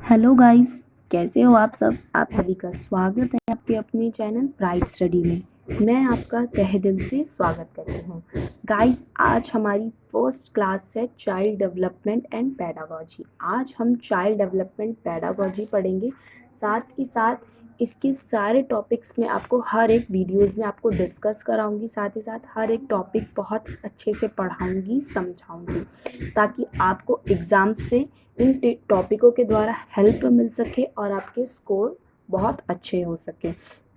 Hello guys, कैसे हो आप सब। आप सभी का स्वागत है आपके अपने चैनल ब्राइट स्टडी में। मैं आपका तहे दिल से स्वागत करती हूँ। गाइस, आज हमारी फर्स्ट क्लास है चाइल्ड डेवलपमेंट एंड पेडागोजी। आज हम चाइल्ड डेवलपमेंट पेडागोजी पढ़ेंगे। साथ ही साथ इसके सारे टॉपिक्स में आपको हर एक वीडियोस में आपको डिस्कस कराऊंगी। साथ ही साथ हर एक टॉपिक बहुत अच्छे से पढ़ाऊंगी, समझाऊंगी, ताकि आपको एग्ज़ाम्स में इन टॉपिकों के द्वारा हेल्प मिल सके और आपके स्कोर बहुत अच्छे हो सके।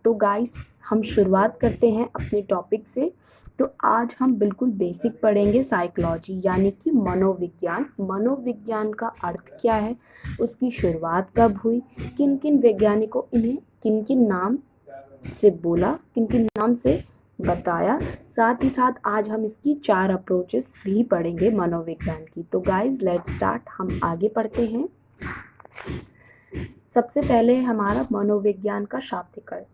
तो गाइस, हम शुरुआत करते हैं अपने टॉपिक से। तो आज हम बिल्कुल बेसिक पढ़ेंगे साइकोलॉजी, यानी कि मनोविज्ञान। मनोविज्ञान का अर्थ क्या है, उसकी शुरुआत कब हुई, किन किन वैज्ञानिकों इन्हें किन किन नाम से बोला, किन किन नाम से बताया। साथ ही साथ आज हम इसकी 4 अप्रोचेस भी पढ़ेंगे मनोविज्ञान की। तो गाइज लेट्स स्टार्ट, हम आगे पढ़ते हैं। सबसे पहले हमारा मनोविज्ञान का शाब्दिक अर्थ।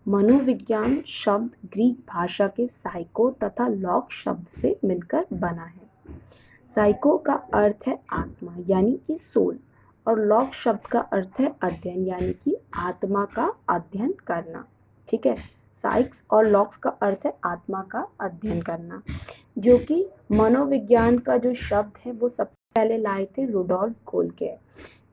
मनोविज्ञान शब्द ग्रीक भाषा के साइको तथा लॉग शब्द से मिलकर बना है। साइको का अर्थ है आत्मा, यानी कि सोल, और लॉग शब्द का अर्थ है अध्ययन, यानी कि आत्मा का अध्ययन करना। ठीक है, साइक्स और लॉग्स का अर्थ है आत्मा का अध्ययन करना, जो कि मनोविज्ञान का जो शब्द है वो सबसे पहले लाए थे रुडोल्फ कोल्के,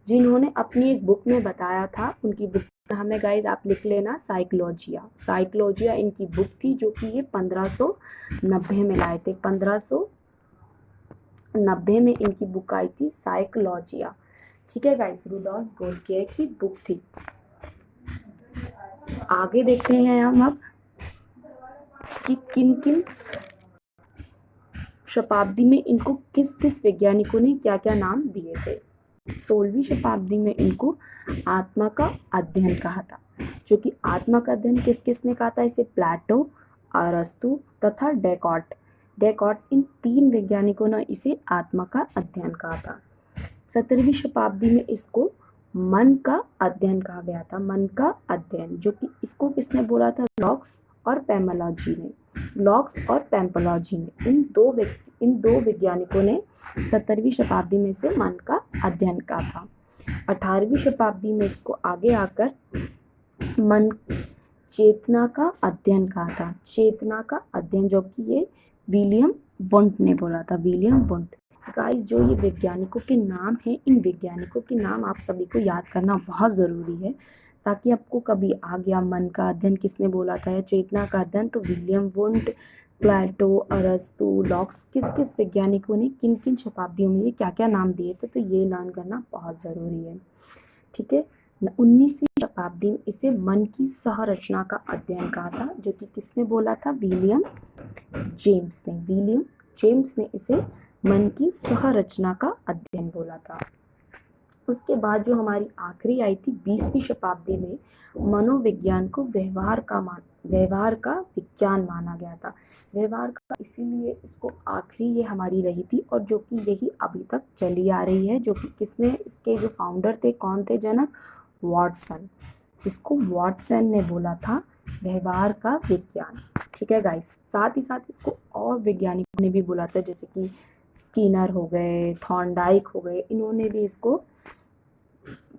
जिन्होंने अपनी एक बुक में बताया था। उनकी बुक हमें गाइज आप लिख लेना, साइकोलॉजिया। साइकोलॉजिया इनकी बुक थी, जो कि ये 1590 में लाए थे। 1590 में इनकी बुक आई थी साइकोलॉजिया। ठीक है गाइज, रुडोल्फ कोल्के की बुक थी। आगे देखते हैं हम अब कि किन किन शताब्दी में इनको किस किस वैज्ञानिकों ने क्या क्या नाम दिए थे। 16वीं शताब्दी में इनको आत्मा का अध्ययन कहा था, जो कि आत्मा का अध्ययन किस किसने कहा था, इसे प्लेटो, अरस्तु तथा डेकार्ट, इन 3 वैज्ञानिकों ने इसे आत्मा का अध्ययन कहा था। 17वीं शताब्दी में इसको मन का अध्ययन कहा गया था। मन का अध्ययन, जो कि इसको किसने बोला था, लॉक्स और पैम्पोलॉजी ने। लॉक्स और पैम्पोलॉजी ने, इन दो वैज्ञानिकों ने 17वीं शताब्दी में से मन का अध्ययन कहा था। 18वीं शताब्दी में इसको आगे आकर मन चेतना का अध्ययन कहा था। चेतना का अध्ययन, जो कि ये विलियम वुंट ने बोला था, विलियम वुंट। गाइस, जो ये वैज्ञानिकों के नाम हैं, इन वैज्ञानिकों के नाम आप सभी को याद करना बहुत ज़रूरी है, ताकि आपको कभी आ गया मन का अध्ययन किसने बोला था या चेतना का अध्ययन, तो विलियम वुंट, प्लेटो, अरस्तु, लॉक्स, किस किस वैज्ञानिकों ने किन किन शताब्दियों में ये क्या क्या नाम दिए थे, तो ये लर्न करना बहुत ज़रूरी है। ठीक है, 19वीं शताब्दी में इसे मन की सहरचना का अध्ययन कहा था, जो कि किसने बोला था, विलियम जेम्स ने इसे मन की सहरचना का अध्ययन बोला था। उसके बाद जो हमारी आखिरी आई थी 20वीं शताब्दी में, मनोविज्ञान को व्यवहार का विज्ञान माना गया था। व्यवहार का इसीलिए इसको आखिरी ये हमारी रही थी, और जो कि यही अभी तक चली आ रही है, जो कि किसने, इसके जो फाउंडर थे, कौन थे, जनक वॉटसन। इसको वॉटसन ने बोला था व्यवहार का विज्ञान। ठीक है गाइस, साथ ही साथ इसको और वैज्ञानिकों ने भी बोला था, जैसे कि स्किनर हो गए, थॉर्नडाइक हो गए, इन्होंने भी इसको,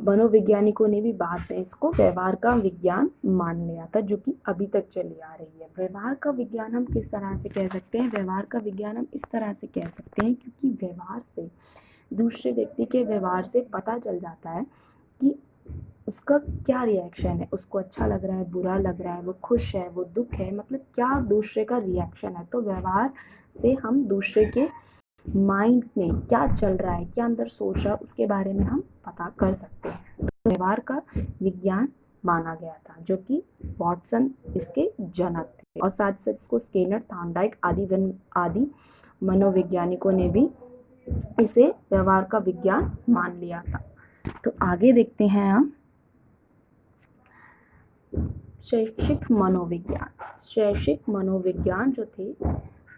मनोवैज्ञानिकों ने भी बाद में इसको व्यवहार का विज्ञान मान लिया था, जो कि अभी तक चली आ रही है। व्यवहार का विज्ञान हम किस तरह से कह सकते हैं, व्यवहार का विज्ञान हम इस तरह से कह सकते हैं, क्योंकि व्यवहार से, दूसरे व्यक्ति के व्यवहार से पता चल जाता है कि उसका क्या रिएक्शन है, उसको अच्छा लग रहा है, बुरा लग रहा है, वो खुश है, वो दुख है, मतलब क्या दूसरे का रिएक्शन है। तो व्यवहार से हम दूसरे के माइंड में क्या चल रहा है, क्या अंदर सोच रहा है, उसके बारे में हम पता कर सकते हैं। तो व्यवहार का विज्ञान माना गया था, जो कि वॉटसन इसके जनक थे, और साथ साथ इसको स्किनर, थॉर्नडाइक आदि मनोवैज्ञानिकों ने भी इसे व्यवहार का विज्ञान मान लिया था। तो आगे देखते हैं हम शैक्षिक मनोविज्ञान। शैक्षिक मनोविज्ञान जो थे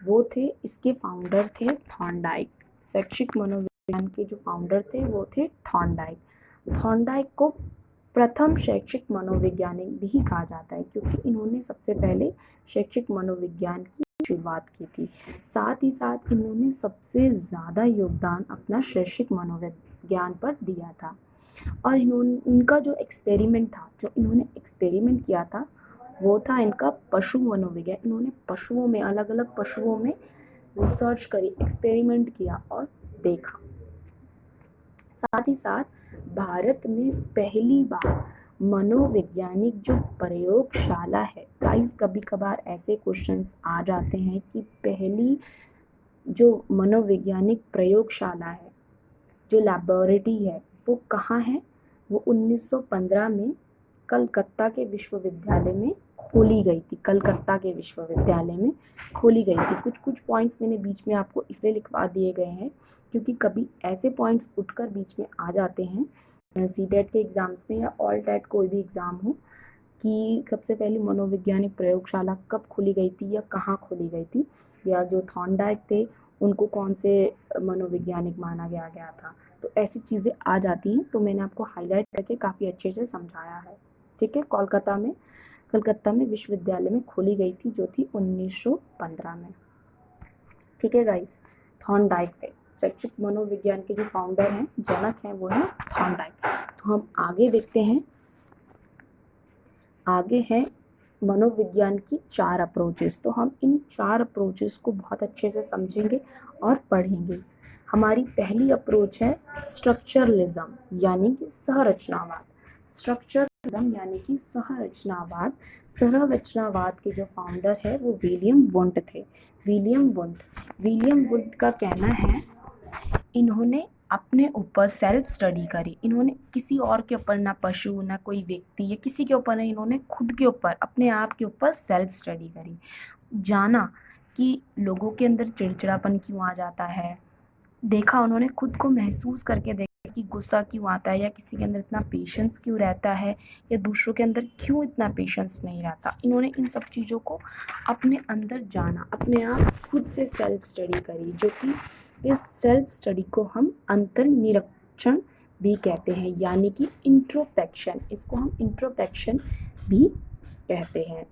वो थे, इसके फाउंडर थे थॉर्नडाइक। शैक्षिक मनोविज्ञान के जो फाउंडर थे वो थे थॉर्नडाइक। थॉर्नडाइक को प्रथम शैक्षिक मनोवैज्ञानिक भी कहा जाता है, क्योंकि इन्होंने सबसे पहले शैक्षिक मनोविज्ञान की शुरुआत की थी। साथ ही साथ इन्होंने सबसे ज़्यादा योगदान अपना शैक्षिक मनोविज्ञान पर दिया था। और इनका जो एक्सपेरिमेंट था, जो इन्होंने एक्सपेरिमेंट किया था, वो था इनका पशु मनोविज्ञान। इन्होंने पशुओं में, अलग अलग पशुओं में रिसर्च करी, एक्सपेरिमेंट किया और देखा। साथ ही साथ भारत में पहली बार मनोवैज्ञानिक जो प्रयोगशाला है, गाइस कभी कभार ऐसे क्वेश्चंस आ जाते हैं कि पहली जो मनोवैज्ञानिक प्रयोगशाला है, जो लैबोरेटरी है, वो कहाँ है? वो 1915 में कलकत्ता के विश्वविद्यालय में खोली गई थी। कलकत्ता के विश्वविद्यालय में खोली गई थी। कुछ कुछ पॉइंट्स मैंने बीच में आपको इसलिए लिखवा दिए गए हैं क्योंकि कभी ऐसे पॉइंट्स उठकर बीच में आ जाते हैं सीटेट के एग्ज़ाम्स में या ऑल टेट कोई भी एग्ज़ाम हो, कि सबसे पहले मनोवैज्ञानिक प्रयोगशाला कब खोली गई थी या कहाँ खोली गई थी, या जो थॉर्नडाइक थे उनको कौन से मनोवैज्ञानिक माना गया था। तो ऐसी चीज़ें आ जाती हैं, तो मैंने आपको हाईलाइट करके काफ़ी अच्छे से समझाया है। ठीक है, कलकत्ता में विश्वविद्यालय में खोली गई थी, जो थी 1915 में। ठीक है गाइस, थॉर्नडाइक थे शैक्षिक मनोविज्ञान के जो फाउंडर हैं, जनक हैं, वो है थॉर्नडाइक। तो हम आगे देखते हैं। आगे है मनोविज्ञान की 4 अप्रोचेस। तो हम इन 4 अप्रोचेस को बहुत अच्छे से समझेंगे और पढ़ेंगे। हमारी पहली अप्रोच है स्ट्रक्चरलिज्म यानी कि संरचनावाद। स्ट्रक्चरलिज्म यानी कि संरचनावाद के जो फाउंडर है वो विलियम वुंट थे। विलियम वुंट का कहना है, इन्होंने अपने ऊपर सेल्फ स्टडी करी। इन्होंने किसी और के ऊपर, ना पशु ना कोई व्यक्ति या किसी के ऊपर नहीं, इन्होंने खुद के ऊपर, अपने आप के ऊपर सेल्फ स्टडी करी। जाना कि लोगों के अंदर चिड़चिड़ापन क्यों आ जाता है, देखा, उन्होंने खुद को महसूस करके देखा कि गुस्सा क्यों आता है, या किसी के अंदर इतना पेशेंस क्यों रहता है, या दूसरों के अंदर क्यों इतना पेशेंस नहीं रहता। इन्होंने इन सब चीज़ों को अपने अंदर जाना, अपने आप खुद से सेल्फ स्टडी करी, जो कि इस सेल्फ स्टडी को हम अंतर्निरीक्षण भी कहते हैं, यानी कि इंट्रोस्पेक्शन। इसको हम इंट्रोस्पेक्शन भी कहते हैं।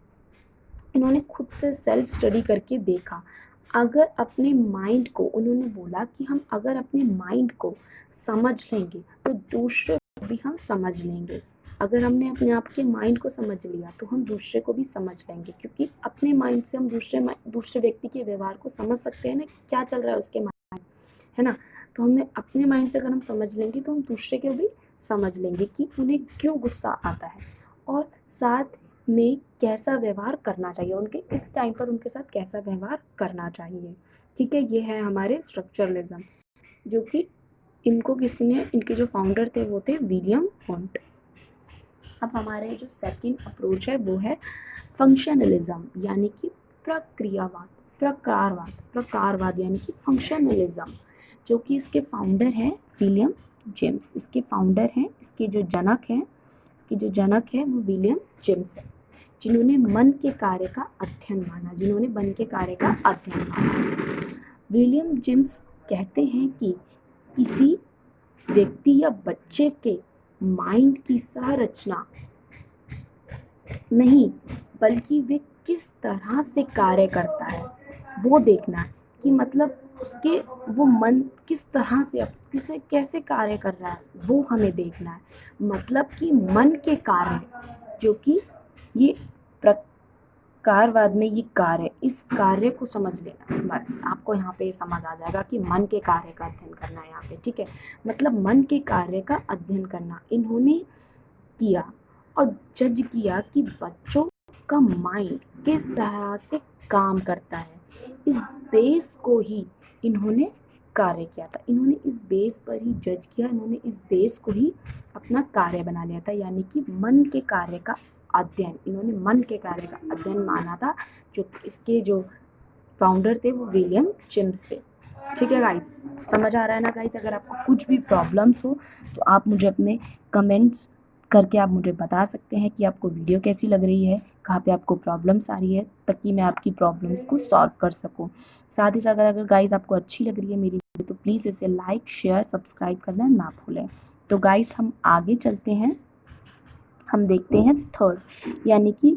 इन्होंने खुद से सेल्फ स्टडी करके देखा। अगर अपने माइंड को, उन्होंने बोला कि हम अगर अपने माइंड को समझ लेंगे तो दूसरे को भी हम समझ लेंगे। अगर हमने अपने आप के माइंड को समझ लिया तो हम दूसरे को भी समझ लेंगे, क्योंकि अपने माइंड से हम दूसरे व्यक्ति के व्यवहार को समझ सकते हैं ना, क्या चल रहा है उसके माइंड, है ना। तो हमने अपने माइंड से अगर हम समझ लेंगे तो हम दूसरे को भी समझ लेंगे कि उन्हें क्यों गुस्सा आता है और साथ में कैसा व्यवहार करना चाहिए, उनके इस टाइम पर उनके साथ कैसा व्यवहार करना चाहिए। ठीक है, ये है हमारे स्ट्रक्चरलिज्म, जो कि इनको किसी ने, इनके जो फाउंडर थे वो थे विलियम वुंट। अब हमारे जो सेकंड अप्रोच है वो है फंक्शनलिज्म यानी कि प्रकारवाद यानी कि फंक्शनलिज्म, जो कि इसके फाउंडर हैं विलियम जेम्स। इसके फाउंडर हैं, इसके जो जनक है वो विलियम जेम्स है, जिन्होंने मन के कार्य का अध्ययन माना। विलियम जेम्स कहते हैं कि किसी व्यक्ति या बच्चे के माइंड की संरचना नहीं, बल्कि वे किस तरह से कार्य करता है वो देखना है, कि मतलब उसके वो मन किस तरह से, किसे कैसे कार्य कर रहा है वो हमें देखना है। मतलब कि मन के कार्य, जो कि ये प्रकारवाद में ये कार्य, इस कार्य को समझ लेना, बस आपको यहाँ पे समझ आ जाएगा कि मन के कार्य का अध्ययन करना है यहाँ पे। ठीक है, मतलब मन के कार्य का अध्ययन करना इन्होंने किया और जज किया कि बच्चों का माइंड किस तरह से काम करता है। इस बेस को ही इन्होंने कार्य किया था, इन्होंने इस बेस पर ही जज किया, इन्होंने इस बेस को ही अपना कार्य बना लिया था, यानी कि मन के कार्य का अध्ययन, इन्होंने मन के कार्य का अध्ययन माना था। जो इसके जो फाउंडर थे वो विलियम जेम्स थे। ठीक है गाइस, समझ आ रहा है ना गाइस। अगर आपको कुछ भी प्रॉब्लम्स हो तो आप मुझे अपने कमेंट्स करके आप मुझे बता सकते हैं कि आपको वीडियो कैसी लग रही है, कहाँ पे आपको प्रॉब्लम्स आ रही है, ताकि मैं आपकी प्रॉब्लम्स को सॉल्व कर सकूँ। साथ ही साथ अगर गाइस आपको अच्छी लग रही है मेरी वीडियो तो प्लीज़ इसे लाइक शेयर सब्सक्राइब करना ना भूलें। तो गाइस हम आगे चलते हैं, हम देखते हैं थर्ड, यानी कि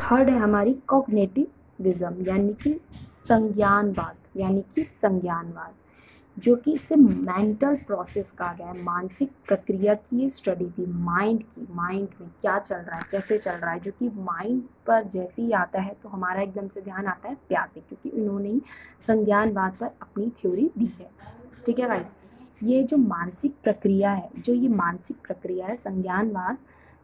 थर्ड है हमारी कॉग्निटिविज्म यानी कि संज्ञानवाद। जो कि इससे मेंटल प्रोसेस कहा गया है, मानसिक प्रक्रिया की ये स्टडी थी, माइंड की, माइंड में क्या चल रहा है, कैसे चल रहा है, जो कि माइंड पर जैसे ही आता है तो हमारा एकदम से ध्यान आता है प्यासे, क्योंकि इन्होंने ही संज्ञानवाद पर अपनी थ्योरी दी है। ठीक है गाइस, ये जो मानसिक प्रक्रिया है, जो ये मानसिक प्रक्रिया है संज्ञानवाद,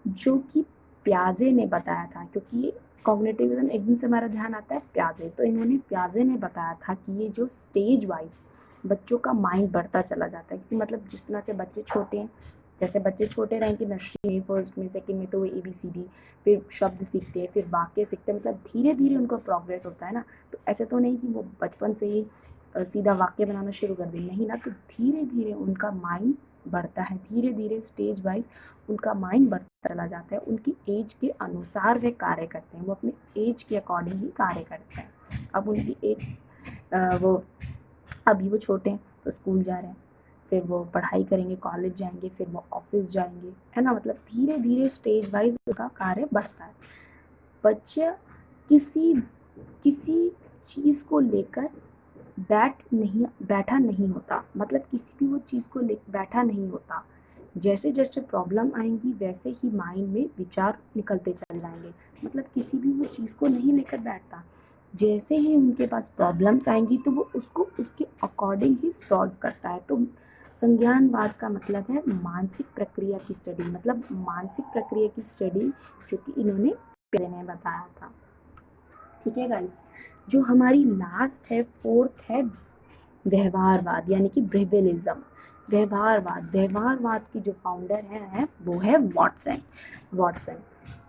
जो कि प्याजे ने बताया था, क्योंकि कॉग्निटिविज्म एकदम से हमारा ध्यान आता है प्याजे, तो इन्होंने प्याजे ने बताया था कि ये जो स्टेज वाइज बच्चों का माइंड बढ़ता चला जाता है, क्योंकि मतलब जिस तरह से बच्चे छोटे हैं, जैसे बच्चे छोटे रहेंगे नर्सरी में, फर्स्ट में, सेकंड में, तो वो ABCD, फिर शब्द सीखते हैं, फिर वाक्य सीखते हैं, मतलब धीरे धीरे उनका प्रोग्रेस होता है ना। तो ऐसे तो नहीं कि वो बचपन से ही सीधा वाक्य बनाना शुरू कर दें, नहीं ना, तो धीरे धीरे उनका माइंड बढ़ता है, धीरे धीरे स्टेज वाइज उनका माइंड बढ़ता चला जाता है, उनकी एज के अनुसार वे कार्य करते हैं, वो अपने एज के अकॉर्डिंग ही कार्य करते हैं। अब उनकी एज वो अभी वो छोटे हैं तो स्कूल जा रहे हैं, फिर वो पढ़ाई करेंगे, कॉलेज जाएंगे, फिर वो ऑफिस जाएंगे, है ना, मतलब धीरे धीरे स्टेज वाइज उनका कार्य बढ़ता है। बच्चा किसी किसी चीज़ को लेकर बैठा नहीं होता, मतलब किसी भी वो चीज़ को ले बैठा नहीं होता, जैसे जैसे प्रॉब्लम आएंगी वैसे ही माइंड में विचार निकलते चले जाएंगे, मतलब किसी भी वो चीज़ को नहीं लेकर बैठता, जैसे ही उनके पास प्रॉब्लम्स आएंगी तो वो उसको उसके अकॉर्डिंग ही सॉल्व करता है। तो संज्ञानवाद का मतलब है मानसिक प्रक्रिया की स्टडी, मतलब मानसिक प्रक्रिया की स्टडी, जो कि इन्होंने पहले ने बताया था। ठीक है गाइस, जो हमारी लास्ट है, फोर्थ है व्यवहारवाद, यानी कि बिहेवियरिज्म। व्यवहारवाद की जो फाउंडर है वो है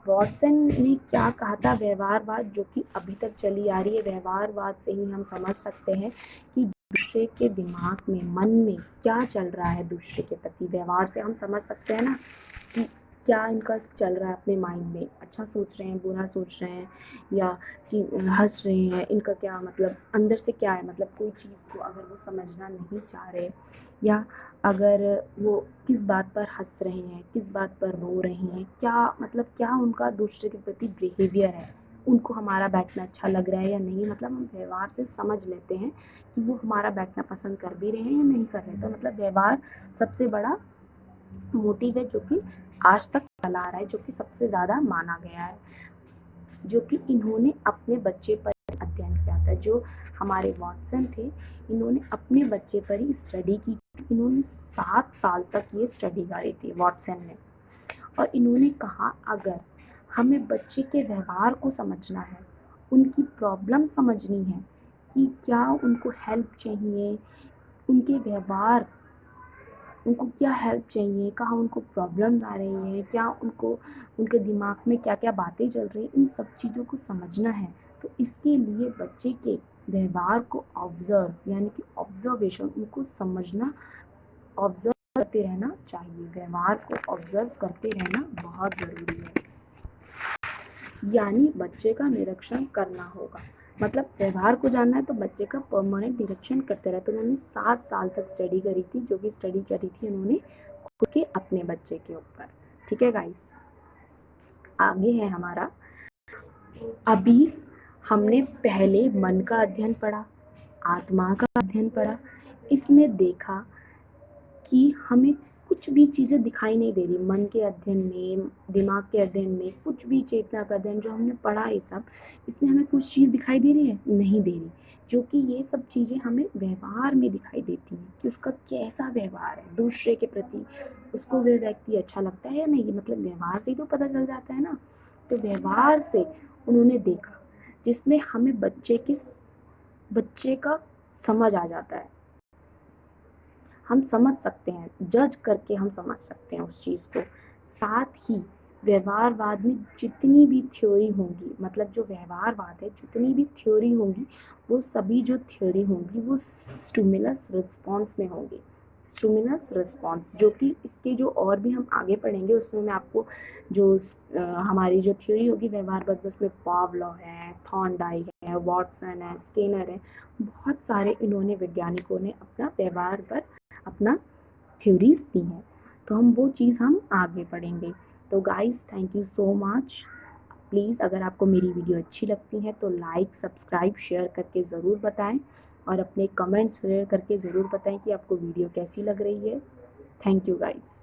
वॉटसन ने क्या कहा था, व्यवहारवाद जो कि अभी तक चली आ रही है, व्यवहारवाद से ही हम समझ सकते हैं कि दूसरे के दिमाग में, मन में क्या चल रहा है दूसरे के प्रति, व्यवहार से हम समझ सकते हैं ना कि क्या इनका चल रहा है अपने माइंड में, अच्छा सोच रहे हैं, बुरा सोच रहे हैं, या कि हंस रहे हैं, इनका क्या मतलब अंदर से क्या है, मतलब कोई चीज़ को अगर वो समझना नहीं चाह रहे, या अगर वो किस बात पर हंस रहे हैं, किस बात पर रो रहे हैं, क्या मतलब क्या उनका दूसरे के प्रति बिहेवियर है, उनको हमारा बैठना अच्छा लग रहा है या नहीं, मतलब हम व्यवहार से समझ लेते हैं कि वो हमारा बैठना पसंद कर भी रहे हैं या नहीं कर रहे। तो मतलब व्यवहार सबसे बड़ा मोटिव है जो कि आज तक चला आ रहा है, जो कि सबसे ज़्यादा माना गया है, जो कि इन्होंने अपने बच्चे पर अध्ययन किया था। जो हमारे वॉटसन थे, इन्होंने अपने बच्चे पर ही स्टडी की, इन्होंने 7 साल तक ये स्टडी करी थी वॉटसन ने, और इन्होंने कहा अगर हमें बच्चे के व्यवहार को समझना है, उनकी प्रॉब्लम समझनी है कि क्या उनको हेल्प चाहिए, उनके व्यवहार, उनको क्या हेल्प चाहिए, कहाँ उनको प्रॉब्लम्स आ रही हैं, क्या उनको उनके दिमाग में क्या क्या बातें चल रही हैं, इन सब चीज़ों को समझना है। तो इसके लिए बच्चे के व्यवहार को ऑब्ज़र्व, यानी कि ऑब्ज़र्वेशन, उनको समझना, ऑब्ज़र्व करते रहना चाहिए, व्यवहार को ऑब्ज़र्व करते रहना बहुत ज़रूरी है, यानी बच्चे का निरीक्षण करना होगा। मतलब व्यवहार को जानना है तो बच्चे का परमानेंट निरीक्षण करते रहे। तो उन्होंने 7 साल तक स्टडी करी थी, जो कि स्टडी करी थी उन्होंने खुद के अपने बच्चे के ऊपर। ठीक है गाइस, आगे है हमारा, अभी हमने पहले मन का अध्ययन पढ़ा, आत्मा का अध्ययन पढ़ा, इसमें देखा कि हमें कुछ भी चीज़ें दिखाई नहीं दे रही, मन के अध्ययन में, दिमाग के अध्ययन में, कुछ भी चेतना का अध्ययन जो हमने पढ़ा ये सब, इसमें हमें कुछ चीज़ दिखाई दे रही है, नहीं दे रही, जो कि ये सब चीज़ें हमें व्यवहार में दिखाई देती हैं कि उसका कैसा व्यवहार है दूसरे के प्रति, उसको वह व्यक्ति अच्छा लगता है या नहीं, मतलब व्यवहार से ही तो पता चल जाता है ना। तो व्यवहार से उन्होंने देखा, जिसमें हमें बच्चे का समझ आ जाता है, हम समझ सकते हैं, जज करके हम समझ सकते हैं उस चीज़ को। साथ ही व्यवहारवाद में जितनी भी थ्योरी होंगी, मतलब जो व्यवहारवाद है जितनी भी थ्योरी होंगी, वो सभी जो थ्योरी होंगी वो स्टिमुलस रिस्पॉन्स में होंगी, स्टिमुलस रिस्पॉन्स, जो कि इसके जो और भी हम आगे पढ़ेंगे उसमें मैं आपको जो हमारी जो थ्योरी होगी व्यवहारवाद में, उसमें पावलव है, थॉर्नडाइक है, वॉटसन है, स्किनर है, बहुत सारे इन्होंने वैज्ञानिकों ने अपना व्यवहार पर अपना थ्योरीज दी हैं। तो हम वो चीज़ हम आगे पढ़ेंगे। तो guys thank you so much, please अगर आपको मेरी वीडियो अच्छी लगती है तो लाइक, सब्सक्राइब, शेयर करके ज़रूर बताएं और अपने कमेंट्स शेयर करके ज़रूर बताएं कि आपको वीडियो कैसी लग रही है। Thank you guys.